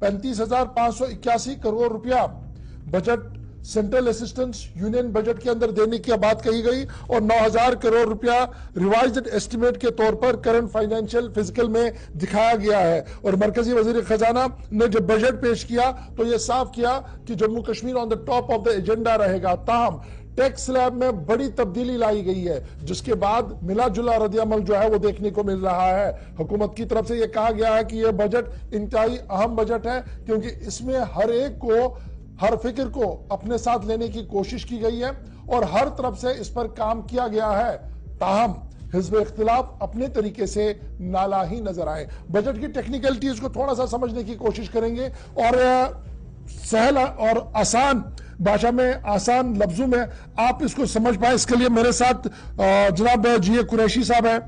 35,581 करोड़ रुपया budget central assistance union budget के अंदर देने की बात कही गई और 9,000 करोड़ रुपया रिवाइज्ड एस्टिमेट के तौर पर करंट फाइनेंशियल फिजिकल में दिखाया गया है। और मरकजी वजीर खजाना ने जब बजट पेश किया तो यह साफ किया कि Jammu Kashmir on the top of the agenda रहेगा। ताहम टैक्स स्लैब में बड़ी तब्दीली लाई गई है, जिसके बाद मिला जुला रद्द-ए-अमल जो है वो देखने को मिल रहा है। हुकूमत की तरफ से यह कहा गया है कि यह बजट इंतहाई अहम बजट है, क्योंकि इसमें हर एक को, हर फिक्र को अपने साथ लेने की कोशिश की गई है और हर तरफ से इस पर काम किया गया है। ताहम हिज़्ब इख्तिलाफ अपने तरीके से नाला ही नजर आए। बजट की टेक्निकलिटीज को थोड़ा सा समझने की कोशिश करेंगे और सहल और आसान भाषा में, आसान लफ्जों में आप इसको समझ पाए, इसके लिए मेरे साथ जनाब जी कुरैशी साहब है,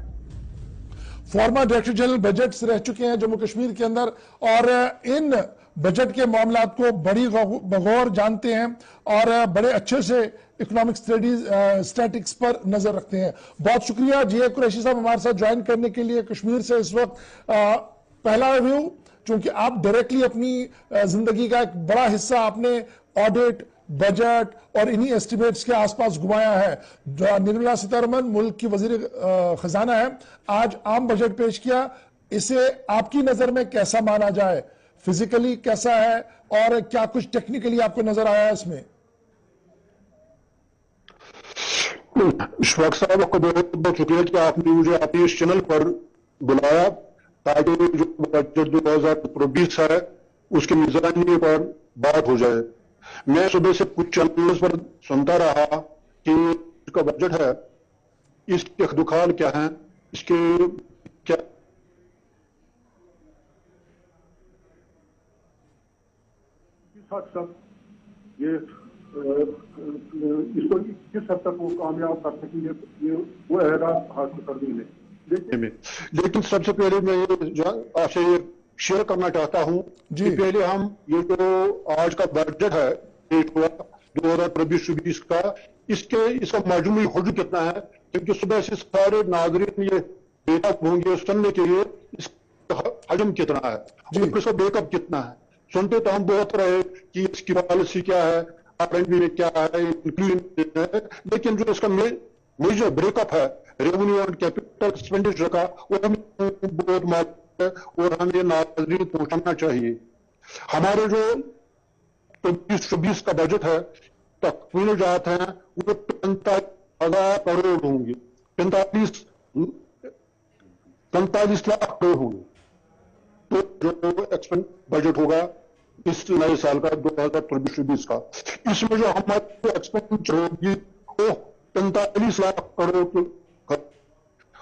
फॉर्मर डायरेक्टर जनरल बजट्स रह चुके हैं जम्मू कश्मीर के अंदर और इन बजट के मामलात को बड़ी बगौर जानते हैं और बड़े अच्छे से इकोनॉमिक स्टडीज स्टैटिक्स पर नजर रखते हैं। बहुत शुक्रिया जी कुरैशी साहब हमारे साथ ज्वाइन करने के लिए। कश्मीर से इस वक्त पहला रिव्यू, चूंकि आप डायरेक्टली अपनी जिंदगी का एक बड़ा हिस्सा आपने ऑडिट, बजट और इन्हीं एस्टिमेट्स के आसपास घुमाया है। निर्मला सीतारमण मुल्क की वजीर खजाना है, आज आम बजट पेश किया, इसे आपकी नजर में कैसा माना जाए? फिजिकली कैसा है और क्या कुछ टेक्निकली आपको नजर आया है इसमें? इशफाक साहब, आपको बहुत बहुत शुक्रिया कि आपने मुझे अपने इस चैनल पर बुलाया ताकि जो बजट 2024 है उसके मिजानी पर बात हो जाए। मैं सुबह से कुछ चैनल्स पर सुनता रहा कि इसका बजट है, इसके दुखाल क्या है, इसके क्या तक ये इसको किस हद तक वो कामयाब कर सकेंगे, ये वो अहदा हासिल कर देंगे। लेकिन सबसे पहले मैं ये आपसे ये शेयर करना चाहता हूं कि पहले हम ये जो आज का बजट है 2024-20 का, इसका मजमूई हुजूम कितना है, क्योंकि सुबह से सारे नाज़रीन ये बेकअप होंगे सुनने के लिए इसका हजम कितना है और इसका बेकअप कितना है। सुनते तो हम बहुत रहे कि इसकी पॉलिसी क्या है, आरएनबी में क्या है, इंक्लूजन है, लेकिन जो इसका मेजर ब्रेकअप है रेवेन्यू एंड कैपिटल एक्सपेंडिचर का, वो हमें बहुत मालूम है और हमें नाज़रीन पहुंचाना चाहिए। हमारे जो 24-24 का बजट है, तकमील जात हैं वो 45,000 करोड़ होंगे, 45 लाख करोड़ होंगे। तो जो एक्सपेंड बजट होगा इस नए साल का 2024-20 का, इसमें जो हमारी एक्सपेंडिचर होगी वो 45 लाख करोड़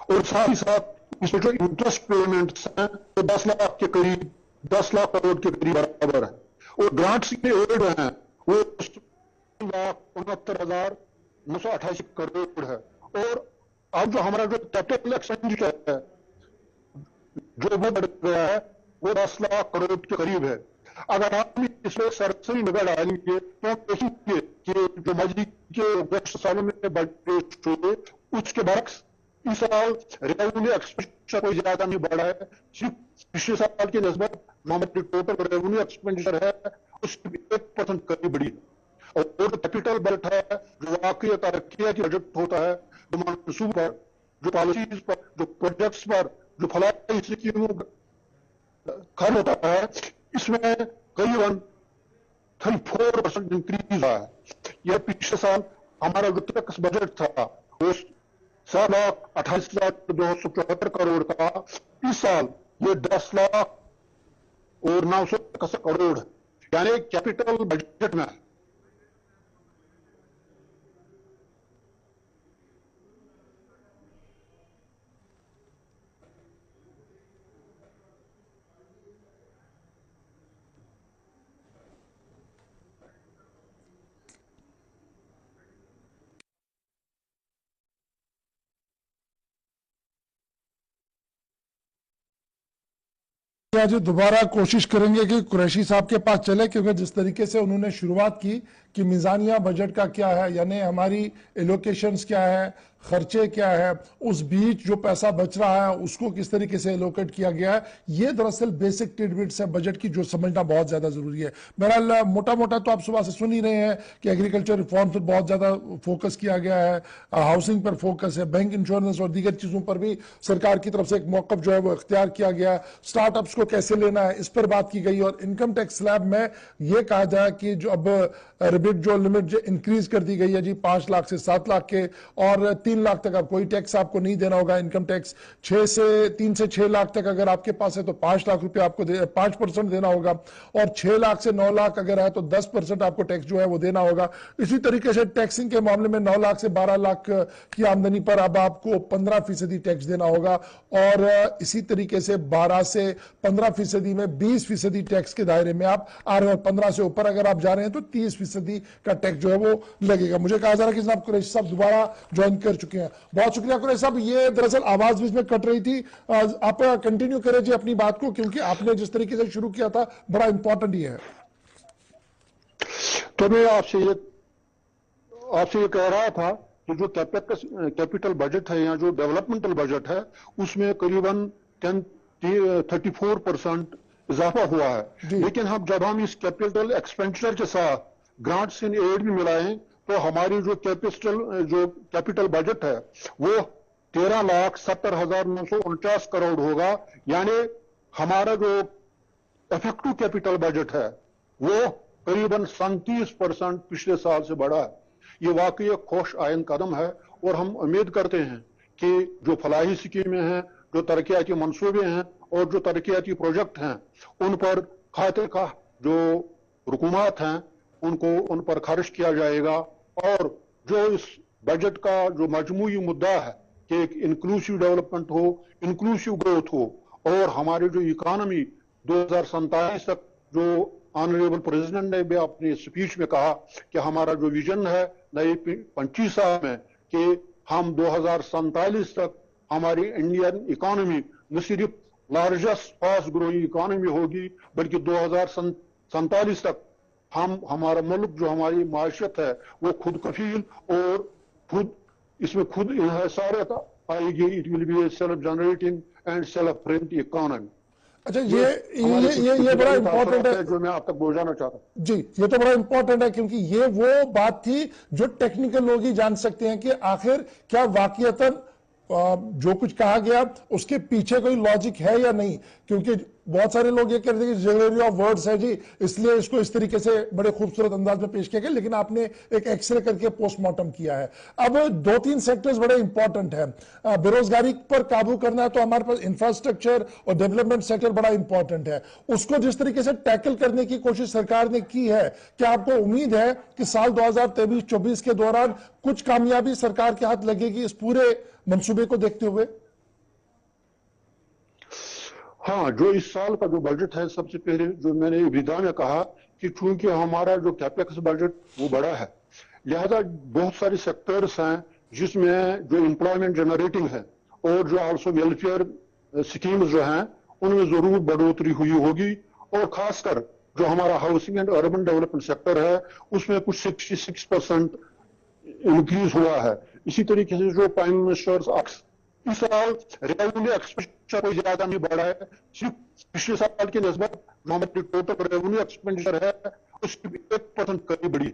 और साथ ही साथ इसमें जो इंटरेस्ट पेमेंट्स हैं वो 10 लाख के करीब, 10 लाख करोड़ के करीब बराबर है और ग्रांट्स के एड हैं वो 1,69,988 करोड़ है। और अब जो हमारा जो कैपिटल एक्सपेंडिचर है जो वो बढ़ गया है वो 10 लाख करोड़ के करीब है। अगर आप इसमें सरसरी निगाह डालेंगे तो देखेंगे कि जो माजी के 10 सालों में बजट हुए उसके बरक्स इस साल रेवेन्यू एक्सपेंडिचर कोई ज्यादा नहीं बढ़ा है, सिर्फ पिछले साल की नस्बत हमारी टोटल रेवेन्यू एक्सपेंडिचर है उसकी 1% करीब बढ़ी है। और कैपिटल बजट है जो वाकई तरक्की की बजट होता है, जो मनसूब पर, जो पॉलिसीज पर, जो प्रोजेक्ट्स पर, जो फलाही स्कीमों खर्च होता है, इसमें करीबन 34% इंक्रीज हुआ है। यह पिछले साल हमारा जो टैक्स बजट था वो 7,28,274 करोड़ का, इस साल ये 10 लाख और 961 करोड़, यानी कैपिटल बजट में आज दोबारा कोशिश करेंगे कि कुरैशी साहब के पास चले, क्योंकि जिस तरीके से उन्होंने शुरुआत की कि मीज़ानिया बजट का क्या है, यानी हमारी एलोकेशंस क्या है, खर्चे क्या है, उस बीच जो पैसा बच रहा है उसको किस तरीके से एलोकेट किया गया है, ये दरअसल बेसिक टिडबिट्स है बजट की जो समझना बहुत ज़्यादा ज़रूरी है। बहरहाल मोटा मोटा तो आप सुबह से सुन ही रहे हैं कि एग्रीकल्चर रिफॉर्म पर बहुत ज़्यादा फोकस किया गया है, हाउसिंग पर फोकस है, बैंक इंश्योरेंस और दीगर चीज़ों पर भी सरकार की तरफ से एक मौक़िफ़ जो है वो इख्तियार किया गया है, स्टार्टअप्स को कैसे लेना है इस पर बात की गई, और इनकम टैक्स स्लैब में ये कहा जाए कि जो अब रिबिट जो लिमिट जो इंक्रीज कर दी गई है जी 5 लाख से 7 लाख के, और 3 लाख तक अब कोई टैक्स आपको नहीं देना होगा इनकम टैक्स। 3 से 6 लाख तक अगर आपके पास है तो 5 लाख रुपए आपको 5% देना होगा, और 6 लाख से 9 लाख अगर है तो 10% आपको टैक्स जो है वो देना होगा। इसी तरीके से टैक्सिंग के मामले में 9 लाख से 12 लाख की आमदनी पर अब आपको 15% टैक्स देना होगा, और इसी तरीके से 12 से 15% में 20% टैक्स के दायरे में आप आ रहे हैं, और 15 से ऊपर अगर आप जा रहे हैं तो 30% का टैक्स जो है वो लगेगा। मुझे कहा जा रहा है कि जनाब कुरैशी साहब दोबारा ज्वाइन कर चुके हैं। बहुत शुक्रिया कुरैशी साहब, ये दरअसल आवाज बीच में कट रही थी, आप कंटिन्यू करें जी अपनी बात को, क्योंकि आपने जिस तरीके से शुरू किया था बड़ा इंपॉर्टेंट ये है। तो मैं आपसे ये कह रहा था कि जो कैपिटल बजट है या जो डेवलपमेंटल बजट है उसमें करीबन 34% इजाफा हुआ है। लेकिन जब हम इस कैपिटल एक्सपेंडिचर के साथ ग्रांट्स इन एड भी मिलाएं तो हमारी जो कैपिटल बजट है वो 13,70,949 करोड़ होगा। यानी हमारा जो इफेक्टिव कैपिटल बजट है वो करीबन 37% पिछले साल से बढ़ा है। ये वाकई एक खुश आइंद कदम है, और हम उम्मीद करते हैं कि जो फलाही स्कीमें हैं, जो तरक्याती मंसूबे हैं और जो तरक्याती प्रोजेक्ट हैं, उन पर खाते का जो रुकुमात हैं उन पर खर्च किया जाएगा, और जो इस बजट का जो मजमूई मुद्दा है कि एक इंक्लूसिव डेवलपमेंट हो, इंक्लूसिव ग्रोथ हो, और हमारी जो इकोनॉमी 2047 तक, जो ऑनरेबल प्रेसिडेंट ने भी अपनी स्पीच में कहा कि हमारा जो विजन है नए 25 साल में कि हम 2047 तक हमारी इंडियन इकोनॉमी न सिर्फ लार्जेस्ट फास्ट ग्रोइंग इकोनॉमी होगी बल्कि 2047 तक हमारा मुल्क जो हमारी माशियत है वो खुद कफील और इसमें खुद इन्हिसारियत आएगी। It will be A self generating and self rent economy. अच्छा, ये बड़ा इंपॉर्टेंट है जो मैं आप तक पहुंचाना चाहता हूं जी, ये तो बड़ा इंपॉर्टेंट है, क्योंकि ये वो बात थी जो टेक्निकल लोग ही जान सकते हैं कि आखिर क्या वाकईतन जो कुछ कहा गया उसके पीछे कोई लॉजिक है या नहीं, क्योंकि बहुत सारे लोग ये कहते हैं कि ज्वेलरी ऑफ वर्ड्स है जी, इसलिए इसको इस तरीके से बड़े खूबसूरत अंदाज में पेश किया गया, लेकिन आपने एक एक्सरे करके पोस्टमार्टम किया है। अब 2-3 सेक्टर्स बड़े इंपॉर्टेंट हैं। बेरोजगारी पर काबू करना है तो हमारे पास इंफ्रास्ट्रक्चर और डेवलपमेंट सेक्टर बड़ा इंपॉर्टेंट है, उसको जिस तरीके से टैकल करने की कोशिश सरकार ने की है, क्या आपको उम्मीद है कि साल 2023-24 के दौरान कुछ कामयाबी सरकार के हाथ लगेगी इस पूरे मंसूबे को देखते हुए? हाँ, जो इस साल का जो बजट है, सबसे पहले जो मैंने विदा में कहा कि चूंकि हमारा जो कैपेक्स बजट वो बड़ा है, लिहाजा बहुत सारे सेक्टर्स हैं जिसमें जो एम्प्लॉयमेंट जनरेटिंग है और जो आल्सो वेलफेयर स्कीम्स जो हैं उनमें जरूर बढ़ोतरी हुई होगी, और खासकर जो हमारा housing and urban development sector है उसमें कुछ 66% इंक्रीज हुआ है। इसी तरीके से जो प्राइम मिनिस्टर्स इस साल रेवेन्यू एक्सपेंडिचर कोई ज्यादा नहीं बढ़ा है, सिर्फ पिछले साल की निस्बत जो हमारी टोटल रेवेन्यू एक्सपेंडिचर है उसकी 1% करीब बढ़ी है।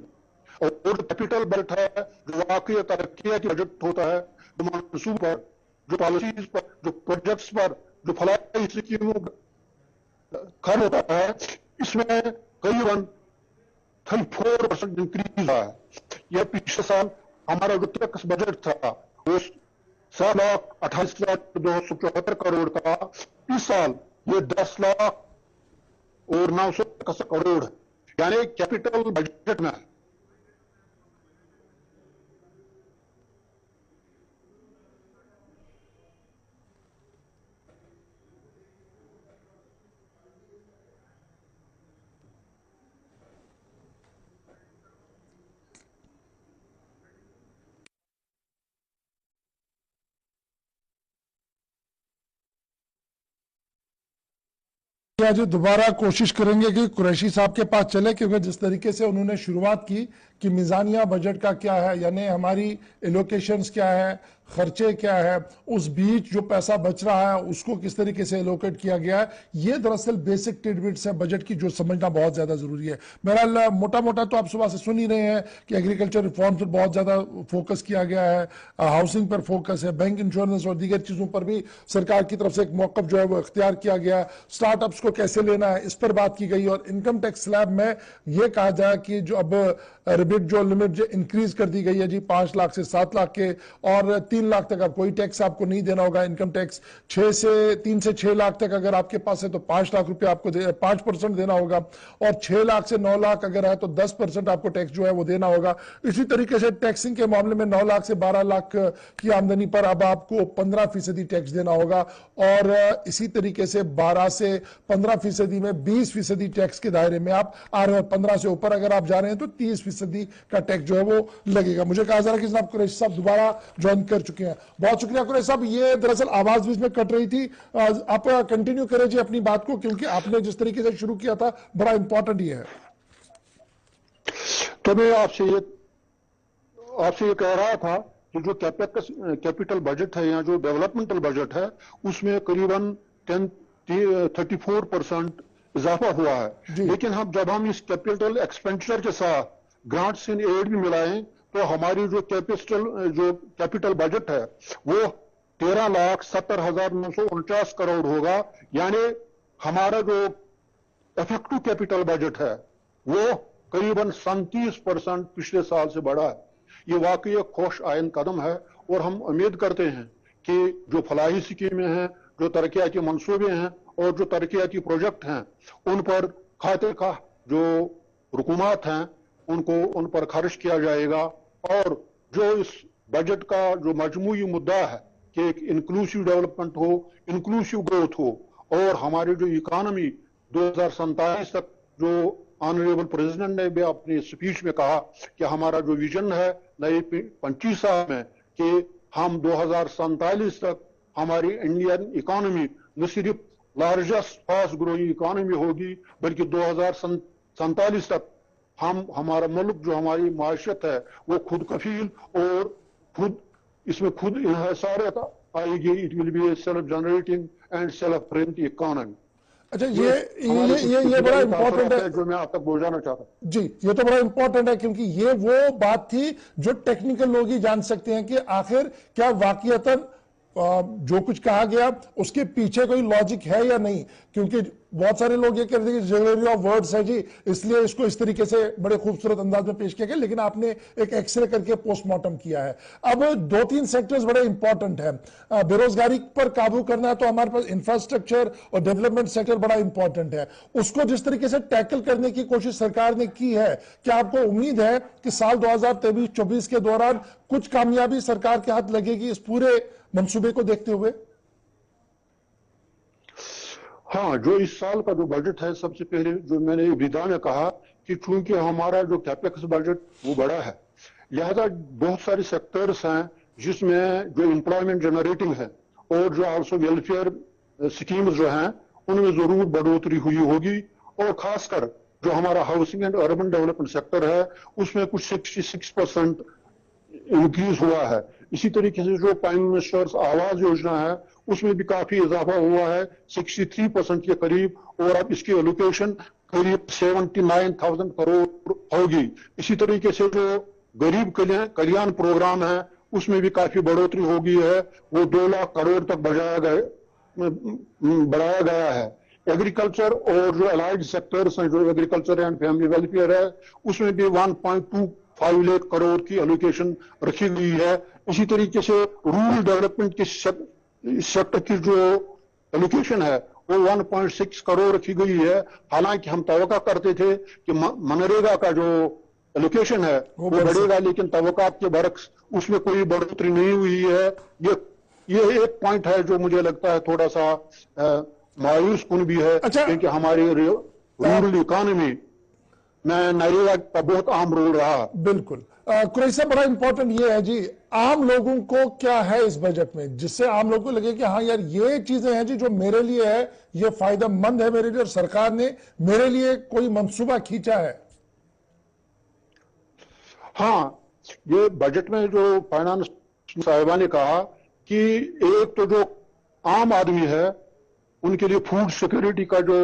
और कैपिटल बजट है जो वाकई तरक्की बजट होता है, जो मनसूब पर, जो पॉलिसीज पर, जो प्रोजेक्ट्स पर, जो फलाही स्कीमों खर्च होता है, इसमें करीबन 34% इंक्रीज हुआ है। यह पिछले साल हमारा जो टैक्स बजट था वो 7,28,274 करोड़ का, इस साल ये 10,09,61 करोड़ है, यानी कैपिटल बजट में अच्छा जी, दोबारा कोशिश करेंगे कि कुरैशी साहब के पास चले, क्योंकि जिस तरीके से उन्होंने शुरुआत की कि मिजानिया बजट का क्या है, यानी हमारी एलोकेशंस क्या है, खर्चे क्या है, उस बीच जो पैसा बच रहा है उसको किस तरीके से एलोकेट किया गया है, ये दरअसल बेसिक टिडबिट्स है बजट की जो समझना बहुत ज्यादा जरूरी है। बहरहाल मोटा मोटा तो आप सुबह से सुन ही रहे हैं कि एग्रीकल्चर रिफॉर्म पर बहुत ज्यादा फोकस किया गया है, हाउसिंग पर फोकस है, बैंक इंश्योरेंस और दीगर चीजों पर भी सरकार की तरफ से एक मौकफ जो है वो इख्तियार किया गया है, स्टार्टअप्स को कैसे लेना है इस पर बात की गई, और इनकम टैक्स स्लैब में यह कहा जाए कि जो अब रिबिट जो लिमिट जो इंक्रीज कर दी गई है जी 5 लाख से 7 लाख के, और 3 लाख तक अब कोई टैक्स आपको नहीं देना होगा, इनकम टैक्स 3 से 6 लाख तक अगर आपके पास है तो 5 लाख रुपए आपको 5% देना होगा, और 6 लाख से 9 लाख अगर है तो 10% आपको टैक्स जो है वो देना होगा। इसी तरीके से टैक्सिंग के मामले में 9 लाख से 12 लाख की आमदनी पर अब आपको 15% टैक्स देना होगा, और इसी तरीके से 12 से 15% में 20% टैक्स के दायरे में आप आ रहे हैं, और 15 से ऊपर अगर आप जा रहे हैं तो 30% का टैक्स जो है वो लगेगा। मुझे कहा जा रहा है कि जनाब कुरैशी साहब दोबारा ज्वाइन कर चुके हैं। बहुत शुक्रिया कुरैशी साहब, ये दरअसल आवाज बीच में कट रही थी, आप कंटिन्यू करें जी अपनी बात को, क्योंकि आपने जिस तरीके से शुरू किया था बड़ा इंपॉर्टेंट ये है। तो मैं आपसे ये कह रहा था कि जो कैपिटल बजट है या जो डेवलपमेंटल बजट है उसमें करीबन 34% इजाफा हुआ है, लेकिन जब हम इस कैपिटल एक्सपेंडिचर के साथ ग्रांट्स इन एड भी मिलाएं तो हमारी जो कैपिटल बजट है वो 13,70,949 करोड़ होगा, यानी हमारा जो इफेक्टिव कैपिटल बजट है वो करीबन 37% पिछले साल से बढ़ा है। ये वाकई एक खुश आइंद कदम है, और हम उम्मीद करते हैं कि जो फलाही स्कीमें हैं, जो तरक्याती मंसूबे हैं और जो तरक्याती प्रोजेक्ट हैं, उन पर खाते का जो रुकुमात हैं उन पर खर्च किया जाएगा, और जो इस बजट का जो मजमूई मुद्दा है कि एक इंक्लूसिव डेवलपमेंट हो, इंक्लूसिव ग्रोथ हो, और हमारी जो इकोनॉमी 2047 तक, जो ऑनरेबल प्रेसिडेंट ने भी अपनी स्पीच में कहा कि हमारा जो विजन है नए 25 साल में कि हम 2047 तक हमारी इंडियन इकोनॉमी न सिर्फ लार्जेस्ट फास्ट ग्रोइंग इकोनॉमी होगी बल्कि 2047 तक हमारा मुल्क जो हमारी माशियत है वो खुद कफील और इसमें खुद इन्हिसारियत आएगी। It will be A self generating and self friend economy. अच्छा, ये बड़ा इंपॉर्टेंट है जो मैं आप तक पहुंचाना चाहता हूं जी, ये तो बड़ा इंपॉर्टेंट है, क्योंकि ये वो बात थी जो टेक्निकल लोग ही जान सकते हैं कि आखिर क्या वाकईतन जो कुछ कहा गया उसके पीछे कोई लॉजिक है या नहीं, क्योंकि बहुत सारे लोग ये कहते हैं कि ज्वेलरी ऑफ वर्ड्स है जी, इसलिए इसको इस तरीके से बड़े खूबसूरत अंदाज में पेश किया गया, लेकिन आपने एक एक्सरे करके पोस्टमार्टम किया है। अब 2-3 सेक्टर्स बड़े इंपॉर्टेंट है, बेरोजगारी पर काबू करना है तो हमारे पास इंफ्रास्ट्रक्चर और डेवलपमेंट सेक्टर बड़ा इंपॉर्टेंट है, उसको जिस तरीके से टैकल करने की कोशिश सरकार ने की है, क्या आपको उम्मीद है कि साल 2023-24 के दौरान कुछ कामयाबी सरकार के हाथ लगेगी इस पूरे मंसूबे को देखते हुए? हाँ, जो इस साल का जो बजट है, सबसे पहले जो मैंने विधा में कहा कि चूंकि हमारा जो कैपेक्स बजट वो बड़ा है, लिहाजा बहुत सारे सेक्टर्स हैं जिसमें जो एम्प्लॉयमेंट जनरेटिंग है और जो आल्सो वेलफेयर स्कीम्स जो हैं उनमें जरूर बढ़ोतरी हुई होगी, और खासकर जो हमारा housing and urban development sector है उसमें कुछ 66% इंक्रीज हुआ है। इसी तरीके से जो प्राइम मिनिस्टर्स आवास योजना है उसमें भी काफी इजाफा हुआ है 63% के करीब, और अब इसकी एलोकेशन करीब 79,000 करोड़ होगी। इसी तरीके से जो गरीब कल्याण प्रोग्राम है उसमें भी काफी बढ़ोतरी हो गई है, वो 2 लाख करोड़ तक बढ़ाया गया है। एग्रीकल्चर और जो अलाइड सेक्टर्स हैं, जो एग्रीकल्चर एंड फैमिली वेलफेयर है, उसमें भी 1.25 लाख करोड़ की एलोकेशन रखी गई है। इसी तरीके से रूरल डेवलपमेंट के सेक्टर की जो एलोकेशन है वो 1.6 करोड़ रखी गई है। हालांकि हम तवक्का करते थे कि मनरेगा का जो एलोकेशन है वो बढ़ेगा, लेकिन तवक्कात के बरक्स उसमें कोई बढ़ोतरी नहीं हुई है। ये एक पॉइंट है जो मुझे लगता है थोड़ा सा मायूस कुन भी है। अच्छा, क्योंकि हमारी रूरल इकोनॉमी में नरेगा का बहुत अहम रोल रहा। बिल्कुल कुरैशी साहब, बड़ा इंपॉर्टेंट ये है जी, आम लोगों को क्या है इस बजट में जिससे आम लोगों को लगे कि हाँ यार ये चीजें हैं जी जो मेरे लिए है, ये फायदेमंद है मेरे लिए और सरकार ने मेरे लिए कोई मंसूबा खींचा है। हाँ, ये बजट में जो फाइनेंस साहिबा ने कहा कि एक तो जो आम आदमी है उनके लिए फूड सिक्योरिटी का जो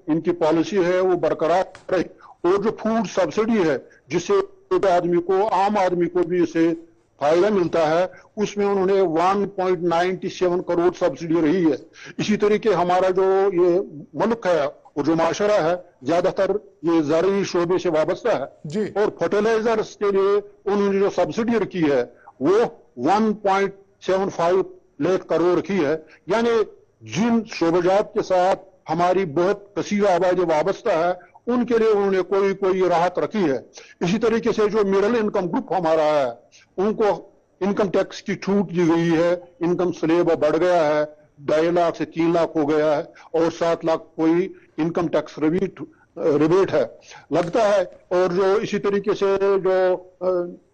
इनकी पॉलिसी है वो बरकरार रहे, और जो फूड सब्सिडी है जिससे आदमी को, आम आदमी को भी इससे फायदा मिलता है, उसमें उन्होंने 1.97 करोड़ सब्सिडी रही है। इसी तरीके हमारा जो ये मुल्क है और जो माशरा है ज्यादातर ये ज़रूरी शोबे से वाबस्ता है जी। और फर्टिलाइजर्स के लिए उन्होंने जो सब्सिडी रखी है वो 1.75 लाख करोड़ रखी है। यानी जिन शोबजात के साथ हमारी बहुत कसीर आबादी वाबस्ता है उनके लिए उन्होंने कोई राहत रखी है। इसी तरीके से जो मिडिल इनकम ग्रुप हमारा है उनको इनकम टैक्स की छूट दी गई है, इनकम स्लैब बढ़ गया है, 2.5 लाख से 3 लाख हो गया है और 7 लाख कोई इनकम टैक्स रिबेट है लगता है। और जो इसी तरीके से जो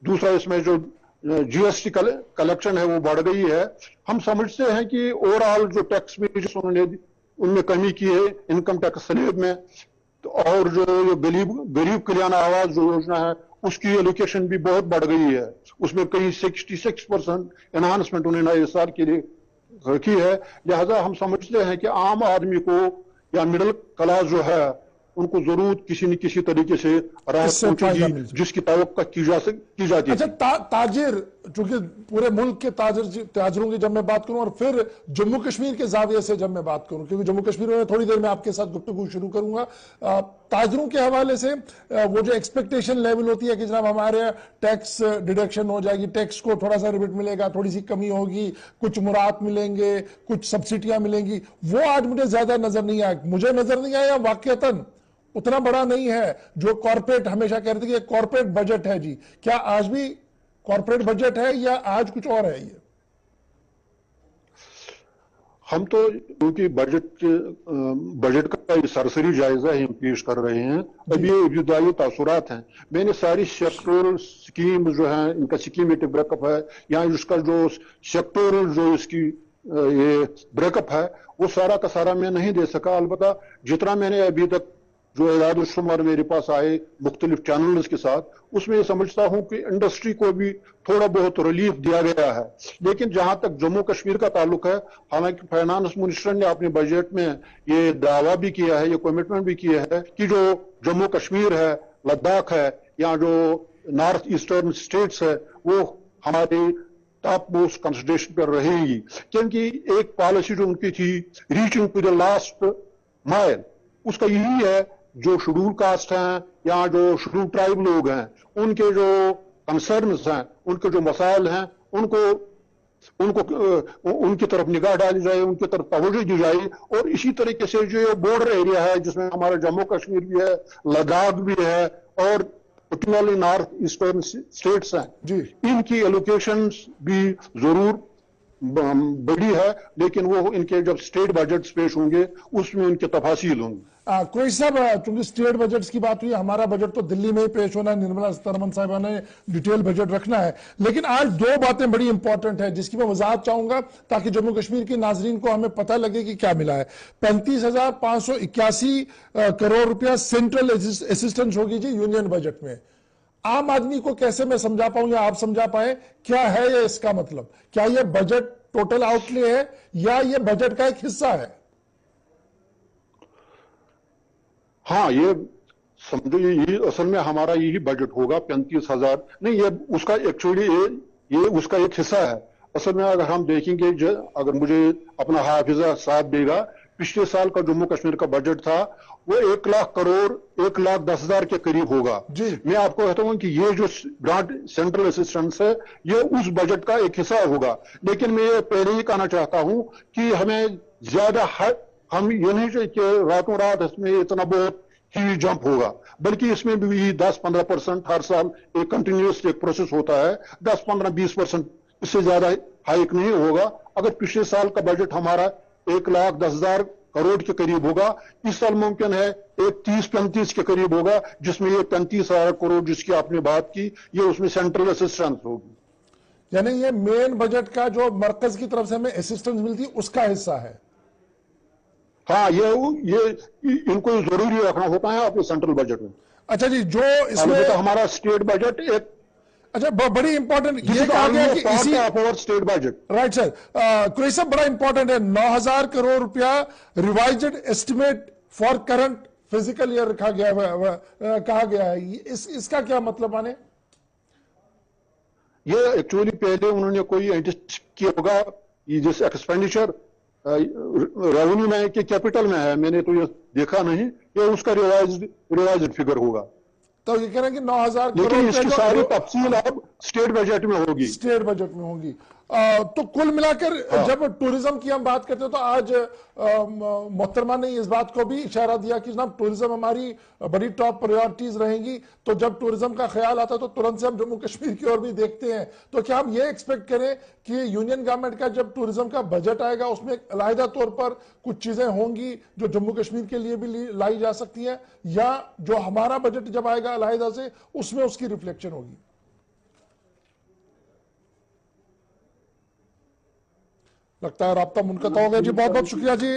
दूसरा इसमें जो जीएसटी कलेक्शन है वो बढ़ गई है। हम समझते हैं कि ओवरऑल जो टैक्स में जो उन्होंने उनमें कमी की है इनकम टैक्स स्लैब में, तो और जो गरीब कल्याण आवास जो योजना है उसकी एलोकेशन भी बहुत बढ़ गई है, उसमें कई 66% एनहांसमेंट उन्होंने इस साल के लिए रखी है। लिहाजा हम समझते हैं कि आम आदमी को या मिडिल क्लास जो है उनको जरूर किसी न किसी तरीके से राहत पहुंचेगी जिसकी तवक्को की जाती है। अच्छा, ताजिर, चूंकि पूरे मुल्क के ताजिरों की जब मैं बात करूं और फिर जम्मू कश्मीर के जाविये से जब मैं बात करूं, क्योंकि जम्मू कश्मीर में थोड़ी देर में आपके साथ गुफ्तगू शुरू करूंगा, ताजिरों के हवाले से वो जो एक्सपेक्टेशन लेवल होती है कि जनाब हमारे टैक्स डिडक्शन हो जाएगी, टैक्स को थोड़ा सा रिबेट मिलेगा, थोड़ी सी कमी होगी, कुछ मुराद मिलेंगे, कुछ सब्सिडियां मिलेंगी, वो आज मुझे ज्यादा नजर नहीं आया। मुझे नजर नहीं आया वाकईतन उतना बड़ा नहीं है जो कॉर्पोरेट हमेशा कहते थे कि कॉर्पोरेट बजट है जी। क्या आज भी कॉर्पोरेट बजट है या आज कुछ और है? ये हम तो क्योंकि बजट का सरसरी जायजा ही हम पेश कर रहे हैं, अभी ये इब्तदाई तासुरात हैं। मैंने सारी सेक्टोरल स्कीम जो है इनका स्कीमेटिक ब्रेकअप है या उसका जो सेक्टोरल जो इसकी ये ब्रेकअप है वो सारा का सारा मैं नहीं दे सका। अलबत्ता जितना मैंने अभी तक जो एजाद शुमार मेरे पास आए मुख्तलिफ चैनल्स के साथ, उसमें समझता हूं कि इंडस्ट्री को भी थोड़ा बहुत रिलीफ दिया गया है। लेकिन जहां तक जम्मू कश्मीर का ताल्लुक है, हालांकि फाइनेंस मिनिस्टर ने अपने बजट में ये दावा भी किया है, ये कमिटमेंट भी किया है कि जो जम्मू कश्मीर है, लद्दाख है या जो नॉर्थ ईस्टर्न स्टेट्स है वो हमारे टॉप मोस्ट कंसिडरेशन पर रहेगी। क्योंकि एक पॉलिसी जो उनकी थी reaching to the last mile, उसका यही है जो शेड्यूल कास्ट हैं या जो शेड्यूल ट्राइब लोग हैं उनके जो कंसर्न्स हैं, उनके जो मसाइल हैं उनकी तरफ निगाह डाली जाए, उनकी तरफ तवज्जो दी जाए। और इसी तरीके से जो बॉर्डर एरिया है जिसमें हमारा जम्मू कश्मीर भी है, लद्दाख भी है और पर्टिकुलरली नॉर्थ ईस्टर्न स्टेट्स हैं जी, इनकी एलोकेशन भी जरूर बड़ी है, लेकिन वो इनके जब स्टेट बजट्स पेश होंगे उसमें उनके तफासिल होंगे। कोई साहब, चूंकि स्टेट बजट्स की बात हुई, हमारा बजट तो दिल्ली में ही पेश होना है, निर्मला सीतारमण साहिबा ने डिटेल बजट रखना है। लेकिन आज दो बातें बड़ी इंपॉर्टेंट है जिसकी मैं वजाहत चाहूंगा ताकि जम्मू कश्मीर के नाजरीन को हमें पता लगे कि क्या मिला है। 35,581 करोड़ रुपया सेंट्रल असिस्टेंस होगी जी यूनियन बजट में। आम आदमी को कैसे मैं समझा पाऊं या आप समझा पाए, क्या है ये, इसका मतलब क्या यह बजट टोटल आउटले है या यह बजट का एक हिस्सा है? हाँ, ये समझो ये असल में हमारा यही बजट होगा 35,000 नहीं, ये उसका एक्चुअली ये उसका एक हिस्सा है। असल में अगर हम देखेंगे, अगर मुझे अपना हाफिजा साथ देगा, पिछले साल का जम्मू कश्मीर का बजट था वो 1 लाख करोड़ 1,10,000 के करीब होगा। मैं आपको कहता हूं कि ये जो ग्रांट सेंट्रल असिस्टेंस है ये उस बजट का एक हिस्सा होगा। लेकिन मैं ये पहले ही कहना चाहता हूं कि हमें ज्यादा हम ये नहीं चाहिए कि रातों रात इसमें इतना बहुत ही जंप होगा, बल्कि इसमें भी 10-15% हर साल एक कंटिन्यूस एक प्रोसेस होता है। 10-15-20% इससे ज्यादा हाइक नहीं होगा। अगर पिछले साल का बजट हमारा 1,10,000 करोड़ के करीब होगा। इस साल मुमकिन है एक 30-35 के करीब होगा, जिसमें ये 35,000 करोड़ जिसकी आपने बात की, ये उसमें सेंट्रल असिस्टेंस होगी। यानी ये मेन बजट का जो मरकज की तरफ से हमें असिस्टेंस मिलती है उसका हिस्सा है। हाँ, ये इनको जरूरी रखना होता है अपने सेंट्रल बजट में। अच्छा जी, जो इसमें हमारा स्टेट बजट एक अच्छा बड़ी इंपॉर्टेंट ये कहा गया कि इसी state budget, right sir, Qureshi साहब बड़ा इंपॉर्टेंट है, 9,000 करोड़ रुपया revised estimate for current physical year रखा गया कहा गया है। इसका क्या मतलब माने? ये एक्चुअली पहले उन्होंने कोई एंटिसिपेट किया होगा, ये जैसे एक्सपेंडिचर रेवेन्यू में कि कैपिटल में है, मैंने तो ये देखा नहीं, ये उसका रिवाइज्ड फिगर होगा। तो ये कह रहे हैं कि 9,000 करोड़, लेकिन इसकी सारी तफसील अब स्टेट बजट में होगी। स्टेट बजट में होगी। तो कुल मिलाकर जब टूरिज्म की हम बात करते हैं तो आज मोहतरमा ने इस बात को भी इशारा दिया कि जनाब टूरिज्म हमारी बड़ी टॉप प्रायोरिटीज रहेंगी। तो जब टूरिज्म का ख्याल आता है तो तुरंत से हम जम्मू कश्मीर की ओर भी देखते हैं। तो क्या हम ये एक्सपेक्ट करें कि यूनियन गवर्नमेंट का जब टूरिज्म का बजट आएगा उसमें अलहदा तौर पर कुछ चीजें होंगी जो जम्मू कश्मीर के लिए भी लाई जा सकती हैं, या जो हमारा बजट जब आएगा अलहदा से उसमें उसकी रिफ्लेक्शन होगी? लगता है राब्ता मुनक़ता हो गया जी। बहुत बहुत शुक्रिया जी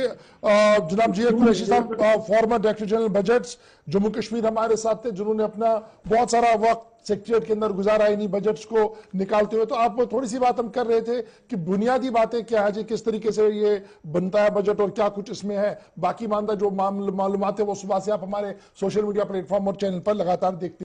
जनाब जी कुरैशी साहब, farmer director general budgets Jammu Kashmir हमारे साथ थे, जिन्होंने अपना बहुत सारा वक्त सेक्रेटरिएट के अंदर गुजारा इन्हीं बजट्स को निकालते हुए। तो आप थोड़ी सी बात हम कर रहे थे कि बुनियादी बातें क्या है जी, किस तरीके से ये बनता है बजट और क्या कुछ इसमें है। बाकी मानदा जो मालूमात है वो सुबह से आप हमारे सोशल मीडिया प्लेटफॉर्म और चैनल पर लगातार देखते